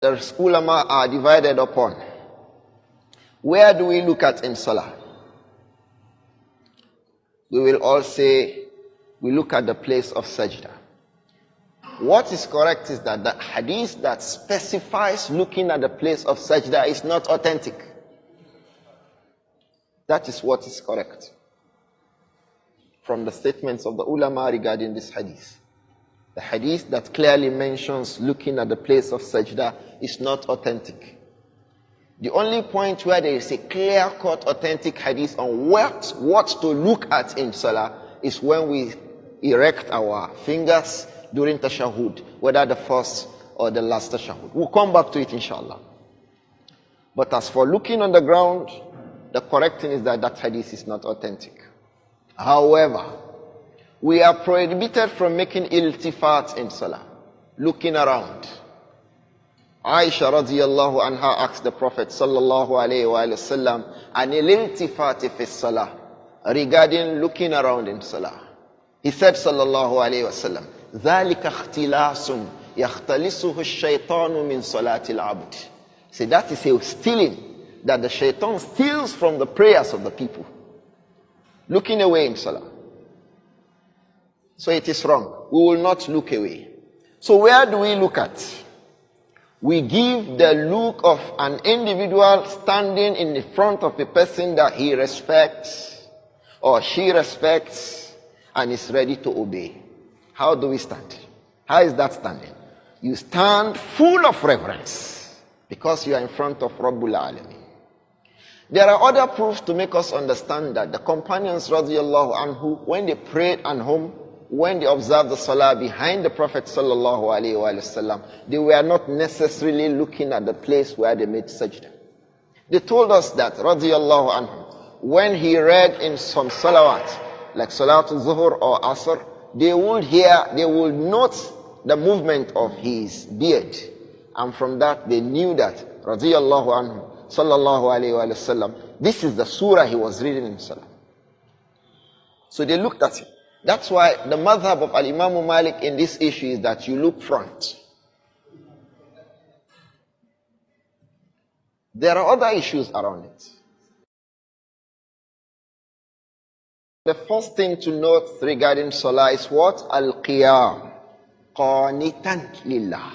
the ulama are divided upon. Where do we look at in Salah? We will all say we look at the place of sajda. What is correct is that the hadith that specifies looking at the place of sajda is not authentic. That is what is correct from the statements of the ulama regarding this hadith. The hadith that clearly mentions looking at the place of sajda is not authentic. The only point where there is a clear-cut authentic hadith on what to look at in salah is when we erect our fingers during tashahhud, whether the first or the last tashahhud. We'll come back to it inshallah. But as for looking on the ground, the correct thing is that that hadith is not authentic. However, we are prohibited from making iltifat in salah, looking around. Aisha radiyallahu anha asked the Prophet sallallahu alayhi wa sallam an iltifat fi salah, regarding looking around in salah. He said sallallahu alayhi wa sallam, ذَلِكَ اخْتِلَاسٌ يَخْتَلِسُهُ الشَّيْطَانُ مِنْ صَلَاةِ الْعَبْدِ. See, that is a stealing that the shaitan steals from the prayers of the people. Looking away in salah. So it is wrong. We will not look away. So where do we look at? We give the look of an individual standing in the front of a person that he respects or she respects and is ready to obey. How do we stand? How is that standing? You stand full of reverence because you are in front of Rabbul Alamin. There are other proofs to make us understand that the companions radiyallahu anhu, when they prayed at home, when they observed the salah behind the Prophet sallallahu alaihi wasallam, they were not necessarily looking at the place where they made sajda. They told us that radiyallahu anhu, when he read in some salawat, like Salatul Zuhur or Asr, they would note the movement of his beard. And from that they knew that radiyallahu anhu, sallallahu alaihi wasallam, this is the surah he was reading in salah. So they looked at it. That's why the madhab of Al-Imam Malik in this issue is that you look front. There are other issues around it. The first thing to note regarding salah is what? Al-Qiyam. Qanitan lillah.